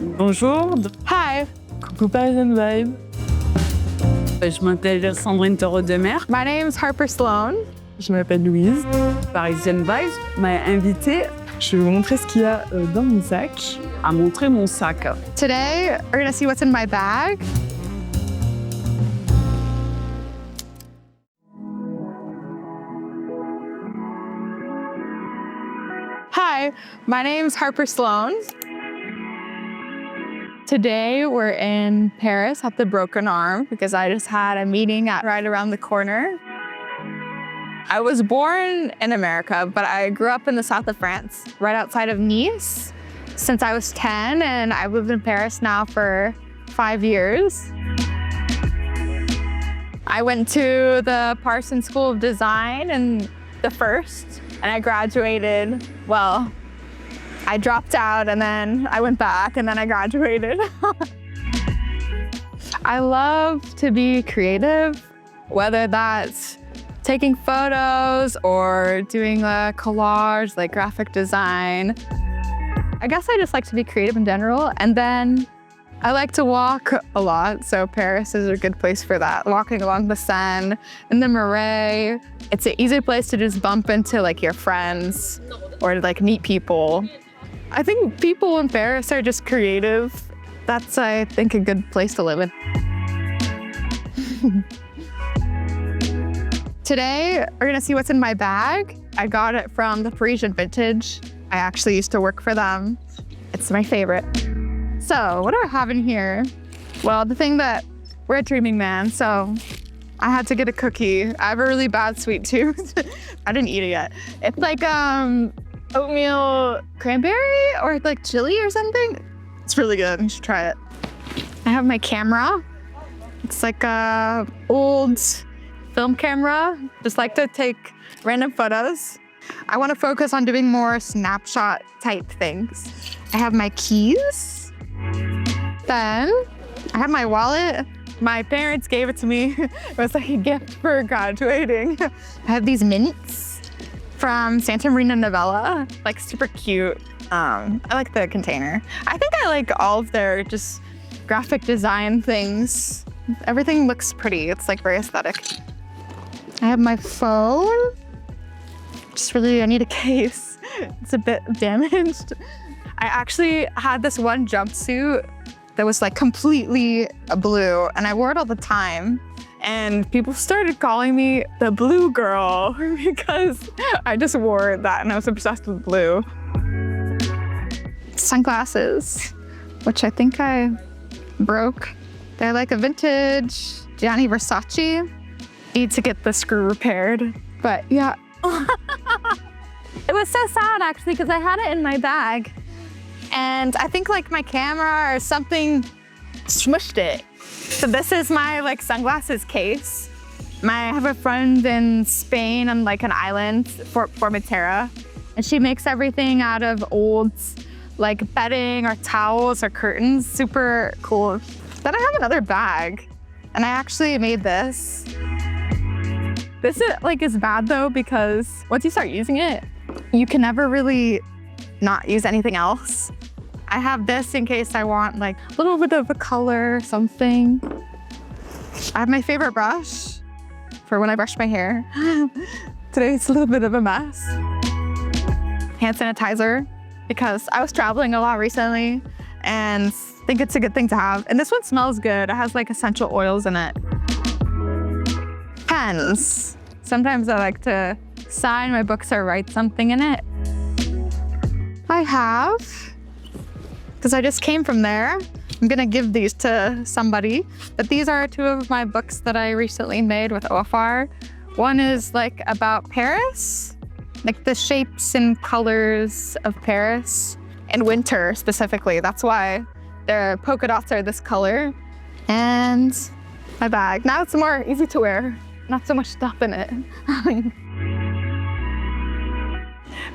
Bonjour. Hi, Coucou Parisian Vibe. Je m'appelle Sandrine Taureau-Demer. my name's Harper Sloan. Je m'appelle Louise. Parisian Vibe m'a invitée. Je vais vous montrer ce qu'il y a dans mon sac. À montrer mon sac. Today, we're gonna see what's in my bag. Hi, my name's Harper Sloan. Today, we're in Paris at the Broken Arm because I just had a meeting right around the corner. I was born in America, but I grew up in the south of France, right outside of Nice, since I was 10, and I've lived in Paris now for 5 years. I went to the Parsons School of Design and the first, and I graduated, well, I dropped out and then I went back and then I graduated. I love to be creative, whether that's taking photos or doing a collage, like graphic design. I guess I just like to be creative in general. And then I like to walk a lot. So Paris is a good place for that. Walking along the Seine and the Marais. It's an easy place to just bump into like your friends or to like meet people. I think people in Paris are just creative. That's, I think, a good place to live in. Today, we're gonna see what's in my bag. I got it from the Parisian Vintage. I actually used to work for them. It's my favorite. So, what do I have in here? Well, the thing that we're a dreaming man, so I had to get a cookie. I have a really bad sweet tooth. I didn't eat it yet. It's like oatmeal cranberry or like chili or something. It's really good. You should try it. I have my camera. It's like a old film camera. Just like to take random photos. I want to focus on doing more snapshot type things. I have my keys. Then I have my wallet. My parents gave it to me. It was like a gift for graduating. I have these mints from Santa Marina Novella, like super cute. I like the container. I think I like all of their just graphic design things. Everything looks pretty. It's like very aesthetic. I have my phone. Just really, I need a case. It's a bit damaged. I actually had this one jumpsuit that was like completely blue and I wore it all the time. And people started calling me the blue girl because I just wore that and I was obsessed with blue. Sunglasses, which I think I broke. They're like a vintage Gianni Versace. Need to get the screw repaired, but yeah. It was so sad actually because I had it in my bag and I think like my camera or something smushed it. So this is my like sunglasses case. I have a friend in Spain on like an island, Formentera, and she makes everything out of old like bedding or towels or curtains. Super cool. Then I have another bag and I actually made this. This is bad though because once you start using it, you can never really not use anything else. I have this in case I want like a little bit of a color or something. I have my favorite brush for when I brush my hair. Today it's a little bit of a mess. Hand sanitizer because I was traveling a lot recently and think it's a good thing to have. And this one smells good. It has like essential oils in it. Pens. Sometimes I like to sign my books or write something in it. I have, because I just came from there, I'm gonna give these to somebody, but these are two of my books that I recently made with OFR. One is like about Paris, like the shapes and colors of Paris, and winter specifically. That's why their polka dots are this color. And my bag. Now it's more easy to wear, not so much stuff in it.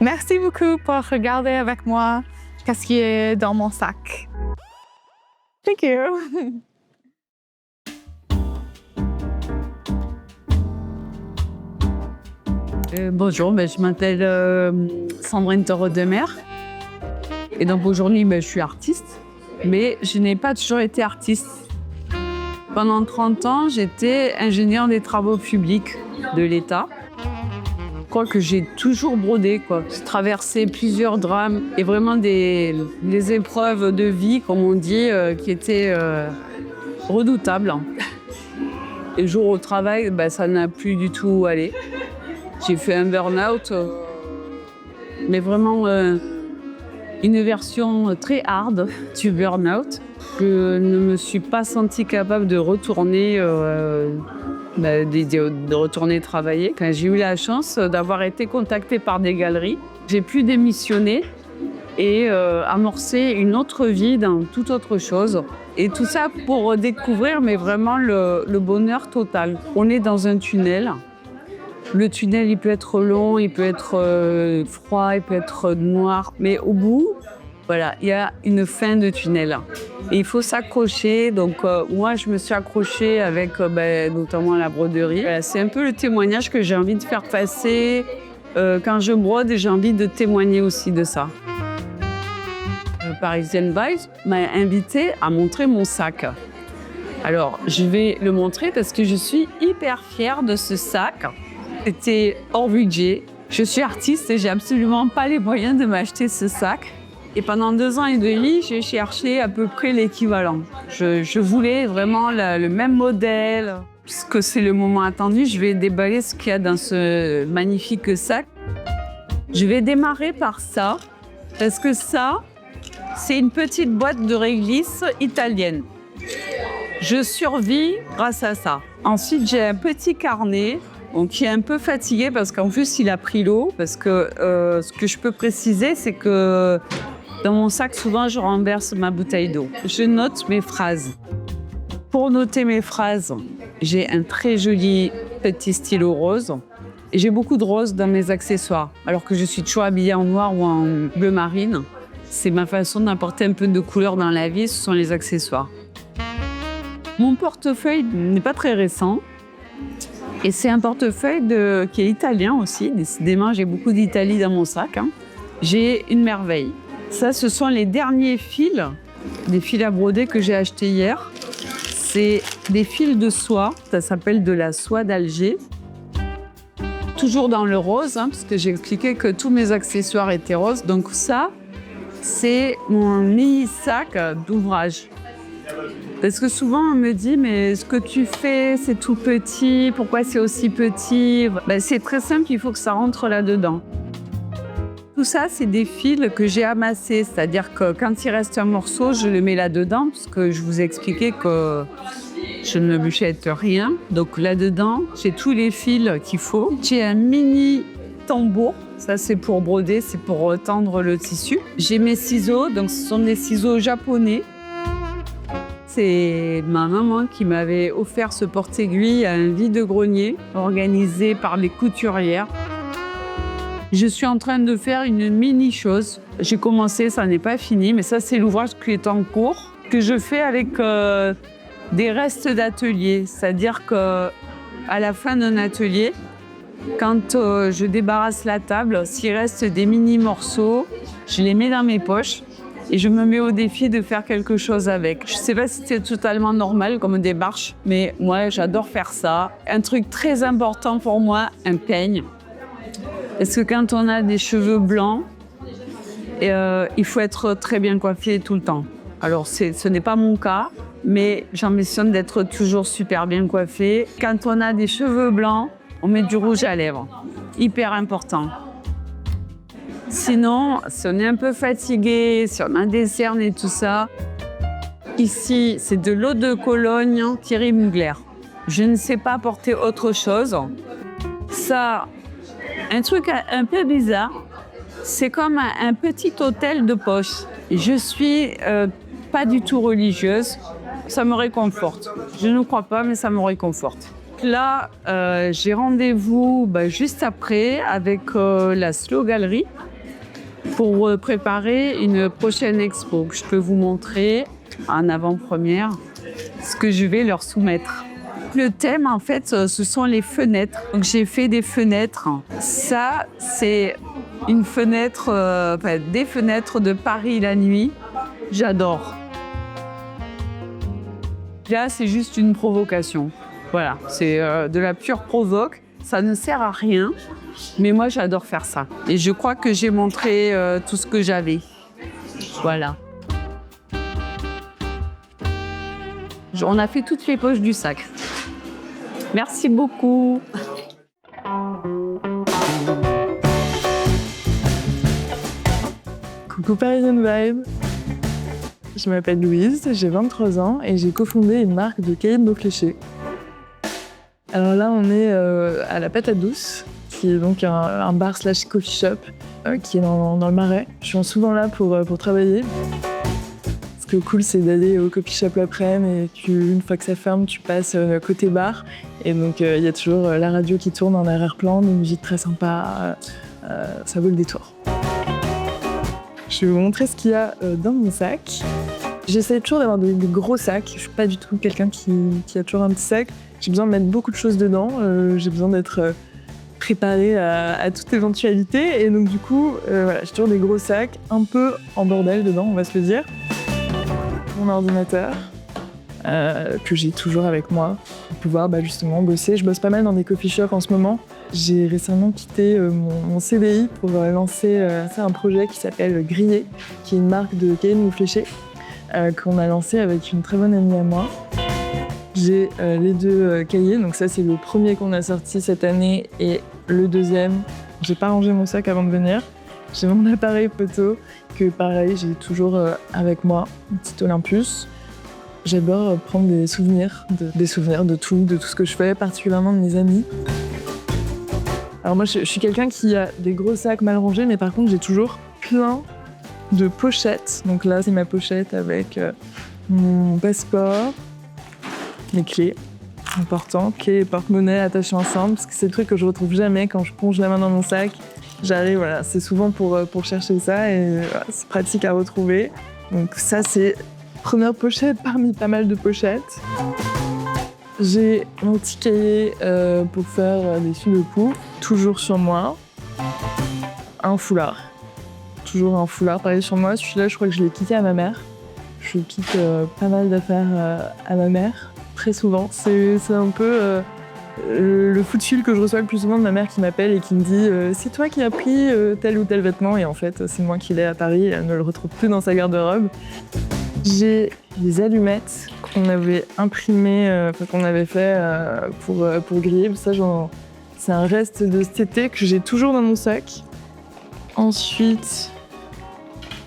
Merci beaucoup pour regarder avec moi qu'est-ce qui est dans mon sac. Thank you. Bonjour, je m'appelle Sandrine Taureau-Demer. Et donc aujourd'hui, je suis artiste. mais je n'ai pas toujours été artiste. Pendant 30 ans, j'étais ingénieure des travaux publics de l'État. Je crois que j'ai toujours brodé, quoi. J'ai traversé plusieurs drames et vraiment des épreuves de vie, comme on dit, qui étaient redoutables. Et le jour au travail, ça n'a plus du tout allé. J'ai fait un burn-out, mais vraiment une version très hard du burn-out. Je ne me suis pas sentie capable de retourner, de retourner travailler. Quand j'ai eu la chance d'avoir été contactée par des galeries, j'ai pu démissionner et amorcer une autre vie dans toute autre chose. Et tout ça pour découvrir mais vraiment le bonheur total. On est dans un tunnel. Le tunnel, il peut être long, il peut être froid, il peut être noir. Mais au bout, voilà, il y a une fin de tunnel. Et il faut s'accrocher. Donc moi, je me suis accrochée avec notamment la broderie. Voilà, c'est un peu le témoignage que j'ai envie de faire passer. Quand je brode, j'ai envie de témoigner aussi de ça. Parisian Vibes m'a invitée à montrer mon sac. Alors, je vais le montrer parce que je suis hyper fière de ce sac. C'était hors budget. Je suis artiste et j'ai absolument pas les moyens de m'acheter ce sac. Et pendant 2 ans et demi, j'ai cherché à peu près l'équivalent. Je voulais vraiment le même modèle. Puisque c'est le moment attendu, je vais déballer ce qu'il y a dans ce magnifique sac. Je vais démarrer par ça, parce que ça, c'est une petite boîte de réglisse italienne. Je survis grâce à ça. Ensuite, j'ai un petit carnet qui est un peu fatigué parce qu'en plus, il a pris l'eau. Parce que ce que je peux préciser, c'est que dans mon sac, souvent, je renverse ma bouteille d'eau. Je note mes phrases. Pour noter mes phrases, j'ai un très joli petit stylo rose. Et j'ai beaucoup de rose dans mes accessoires, alors que je suis toujours habillée en noir ou en bleu marine. C'est ma façon d'apporter un peu de couleur dans la vie, ce sont les accessoires. Mon portefeuille n'est pas très récent. Et c'est un portefeuille qui est italien aussi. Décidément, j'ai beaucoup d'Italie dans mon sac. J'ai une merveille. Ça, ce sont les derniers fils, des fils à broder que j'ai achetés hier. C'est des fils de soie. Ça s'appelle de la soie d'Alger. Toujours dans le rose, parce que j'ai expliqué que tous mes accessoires étaient roses. Donc ça, c'est mon mini-sac d'ouvrage. Parce que souvent, on me dit « Mais ce que tu fais, c'est tout petit. Pourquoi c'est aussi petit ?» C'est très simple, il faut que ça rentre là-dedans. Tout ça, c'est des fils que j'ai amassés. C'est-à-dire que quand il reste un morceau, je le mets là-dedans, parce que je vous ai expliqué que je ne m'achète rien. Donc là-dedans, j'ai tous les fils qu'il faut. J'ai un mini tambour. Ça, c'est pour broder, c'est pour tendre le tissu. J'ai mes ciseaux, donc ce sont des ciseaux japonais. C'est ma maman qui m'avait offert ce porte-aiguille à un vide-grenier organisé par les couturières. Je suis en train de faire une mini-chose. J'ai commencé, ça n'est pas fini, mais ça, c'est l'ouvrage qui est en cours, que je fais avec des restes d'atelier. C'est-à-dire qu'à la fin d'un atelier, quand je débarrasse la table, s'il reste des mini-morceaux, je les mets dans mes poches et je me mets au défi de faire quelque chose avec. Je ne sais pas si c'est totalement normal comme démarche, mais moi, j'adore faire ça. Un truc très important pour moi, un peigne. Parce que quand on a des cheveux blancs, il faut être très bien coiffé tout le temps. Alors, ce n'est pas mon cas, mais j'ambitionne d'être toujours super bien coiffée. Quand on a des cheveux blancs, on met du rouge à lèvres. Hyper important. Sinon, si on est un peu fatigué, si on a des cernes et tout ça, ici, c'est de l'eau de Cologne Thierry Mugler. Je ne sais pas porter autre chose. Ça, un truc un peu bizarre, c'est comme un petit hôtel de poche. Je suis pas du tout religieuse, ça me réconforte. Je ne crois pas, mais ça me réconforte. Là, j'ai rendez-vous juste après avec la Slow Gallery pour préparer une prochaine expo que je peux vous montrer en avant-première ce que je vais leur soumettre. Le thème, en fait, ce sont les fenêtres. Donc, j'ai fait des fenêtres. Ça, c'est une fenêtre, des fenêtres de Paris la nuit. J'adore. Là, c'est juste une provocation. Voilà, c'est de la pure provoque. Ça ne sert à rien, mais moi, j'adore faire ça. Et je crois que j'ai montré tout ce que j'avais. Voilà. On a fait toutes les poches du sac. Merci beaucoup. Coucou Parisian Vibe. Je m'appelle Louise, j'ai 23 ans et j'ai cofondé une marque de cahiers de mots fléchés. Alors là, on est à la Patate Douce, qui est donc un bar / coffee shop qui est dans le Marais. Je suis souvent là pour travailler. Ce qui est cool, c'est d'aller au coffee shop l'après-midi et une fois que ça ferme, tu passes côté bar. Et donc, il y a toujours la radio qui tourne en arrière-plan, une musique très sympa. Ça vaut le détour. Je vais vous montrer ce qu'il y a dans mon sac. J'essaie toujours d'avoir des gros sacs. Je suis pas du tout quelqu'un qui a toujours un petit sac. J'ai besoin de mettre beaucoup de choses dedans. J'ai besoin d'être préparée à toute éventualité. Et donc du coup, voilà, j'ai toujours des gros sacs, un peu en bordel dedans, on va se le dire. Mon ordinateur, que j'ai toujours avec moi, pour pouvoir justement bosser. Je bosse pas mal dans des coffee shops en ce moment. J'ai récemment quitté mon CDI pour lancer un projet qui s'appelle Grillé, qui est une marque de cahiers de mots fléchés qu'on a lancé avec une très bonne amie à moi. J'ai les deux cahiers, donc ça c'est le premier qu'on a sorti cette année et le deuxième. J'ai pas rangé mon sac avant de venir. J'ai mon appareil photo que pareil j'ai toujours avec moi, un petit Olympus. J'adore prendre des souvenirs de tout ce que je fais, particulièrement de mes amis. Alors moi je suis quelqu'un qui a des gros sacs mal rangés, mais par contre j'ai toujours plein de pochettes. Donc là c'est ma pochette avec mon passeport, mes clés, important, clés et porte-monnaie attachés ensemble, parce que c'est le truc que je retrouve jamais quand je plonge la main dans mon sac. J'arrive, voilà, c'est souvent pour chercher ça et voilà, c'est pratique à retrouver. Donc ça c'est première pochette parmi pas mal de pochettes. J'ai mon petit cahier pour faire des fils de poux, toujours sur moi. Un foulard. Toujours un foulard, pareil sur moi. Celui-là, je crois que je l'ai piqué à ma mère. Je pique pas mal d'affaires à ma mère, très souvent. C'est un peu le coup de fil que je reçois le plus souvent de ma mère qui m'appelle et qui me dit « C'est toi qui as pris tel ou tel vêtement ?» Et en fait, c'est moi qui l'ai à Paris et elle ne le retrouve plus dans sa garde-robe. J'ai des allumettes qu'on avait imprimées, qu'on avait fait pour griller. Ça, c'est un reste de cet été que j'ai toujours dans mon sac. Ensuite,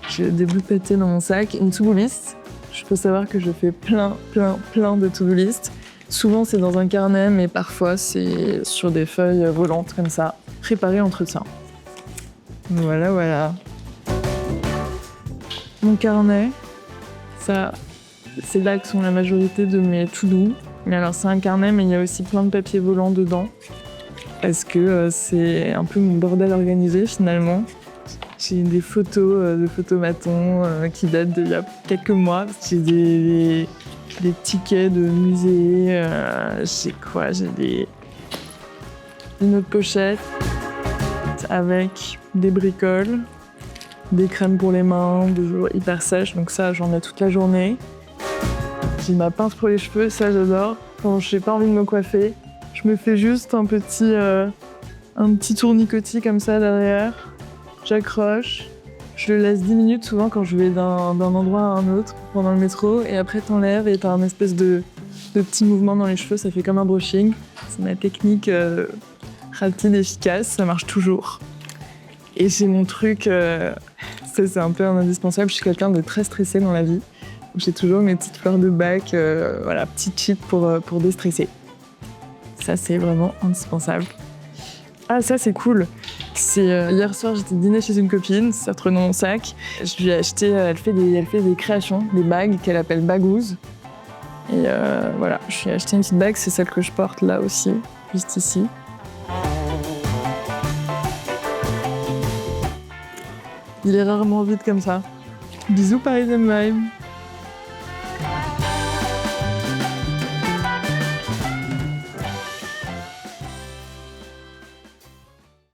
j'ai des bouts de papier dans mon sac, une to-do list. Je peux savoir que je fais plein de to-do list. Souvent, c'est dans un carnet, mais parfois, c'est sur des feuilles volantes comme ça, préparées entre ça. Voilà. Mon carnet. Ça, c'est là que sont la majorité de mes to-do. Alors c'est un carnet, mais il y a aussi plein de papiers volants dedans. Parce que c'est un peu mon bordel organisé finalement. J'ai des photos de photomatons qui datent d'il y a quelques mois. J'ai des tickets de musée. J'ai une autre pochette avec des bricoles. Des crèmes pour les mains, de jours hyper sèches, donc ça j'en ai toute la journée. J'ai ma pince pour les cheveux, ça j'adore. Quand j'ai pas envie de me coiffer, je me fais juste un petit tournicotis comme ça derrière. J'accroche, je le laisse 10 minutes souvent quand je vais d'un endroit à un autre pendant le métro, et après t'enlèves et t'as un espèce de petit mouvement dans les cheveux, ça fait comme un brushing. C'est ma technique rapide, efficace, ça marche toujours. Et c'est mon truc, ça c'est un peu un indispensable, je suis quelqu'un de très stressé dans la vie. J'ai toujours mes petites fleurs de bac, petit cheat pour déstresser. Ça c'est vraiment indispensable. Ah ça c'est cool, hier soir j'étais dîner chez une copine, ça se retrouve dans mon sac. Je lui ai acheté, elle fait des créations, des bagues qu'elle appelle bagouses. Et voilà, je lui ai acheté une petite bague, c'est celle que je porte là aussi, juste ici. Il est rarement vide comme ça. Bisous Parisian Vibe.